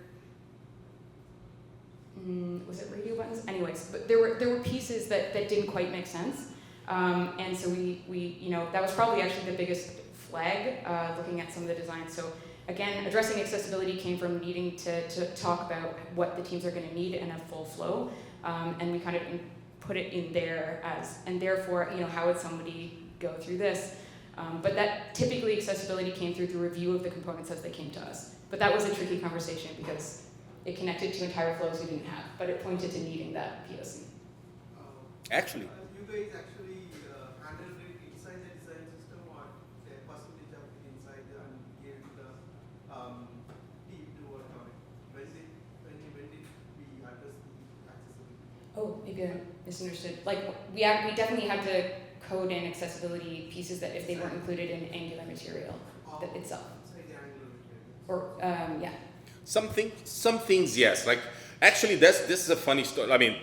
Was it radio buttons? Anyways, but there were pieces that didn't quite make sense, and so we that was probably actually the biggest flag looking at some of the designs. So again, addressing accessibility came from needing to talk about what the teams are going to need in a full flow, and we kind of put it in there and therefore how would somebody go through this? But that typically accessibility came through the review of the components as they came to us. But that was a tricky conversation because it connected to entire flows we didn't have, but it pointed to needing that POC. Actually. You guys actually handled it inside the design system, or a percentage of it inside and gave the team to work on it? When did we address the accessibility? Oh, maybe I misunderstood. Like we definitely had to code in accessibility pieces that if they weren't included in Angular material itself. Inside the Angular material. Or yeah. Some things, yes. Like, actually, this is a funny story. I mean,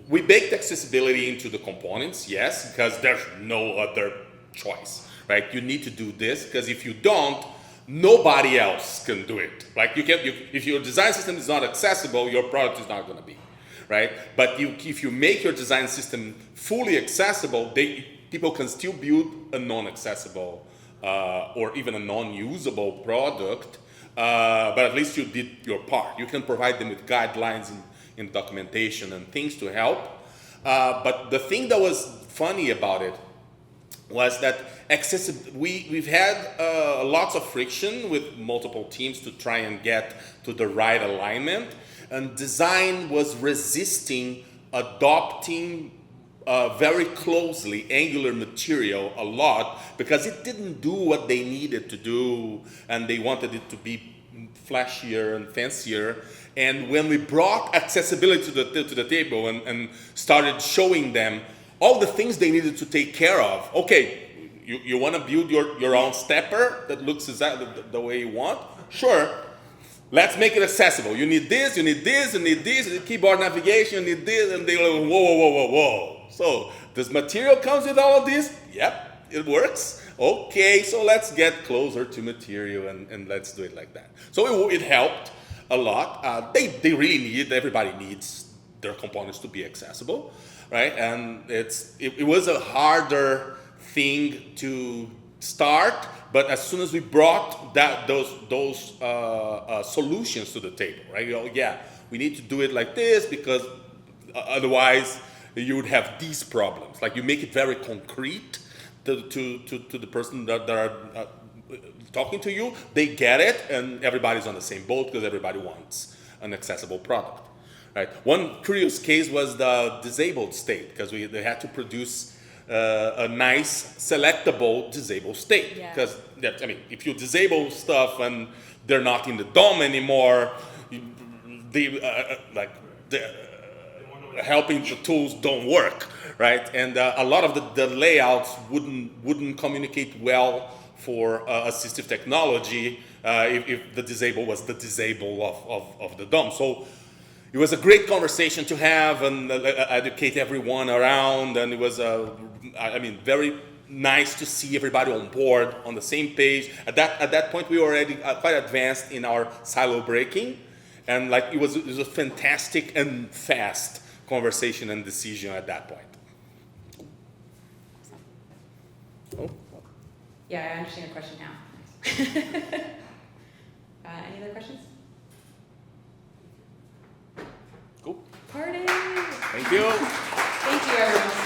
we baked accessibility into the components, yes, because there's no other choice, right? You need to do this, because if you don't, nobody else can do it. Like, if your design system is not accessible, your product is not going to be, right? But if you make your design system fully accessible, people can still build a non-accessible or even a non-usable product. But at least you did your part. You can provide them with guidelines in documentation and things to help. But the thing that was funny about it was that we've had lots of friction with multiple teams to try and get to the right alignment, and design was resisting adopting very closely Angular material a lot because it didn't do what they needed to do, and they wanted it to be flashier and fancier. And when we brought accessibility to the table and started showing them all the things they needed to take care of. Okay, you want to build your own stepper that looks exactly the way you want? Sure. Let's make it accessible. You need this, you need this, you need this, you need keyboard navigation, you need this, and they go, whoa, whoa, whoa, whoa, whoa. So this material comes with all of this? Yep, it works. Okay, so let's get closer to material and let's do it like that. So it helped a lot. They really need, everybody needs their components to be accessible, right? And it was a harder thing to start, but as soon as we brought those solutions to the table, right? You know, yeah, we need to do it like this because otherwise you would have these problems. Like you make it very concrete to the person that are talking to you. They get it, and everybody's on the same boat because everybody wants an accessible product, right? One curious case was the disabled state, because they had to produce a nice selectable disabled state. Because I mean, if you disable stuff and they're not in the DOM anymore, helping the tools don't work, right? And a lot of the layouts wouldn't communicate well for assistive technology if the disable was the disable of the DOM. So it was a great conversation to have and educate everyone around, and it was very nice to see everybody on board, on the same page. At that point, we were already quite advanced in our silo breaking, and like it was a fantastic and fast conversation and decision at that point. Oh. Yeah, I understand your question now. Any other questions? Cool. Party! Thank you. Thank you, everyone.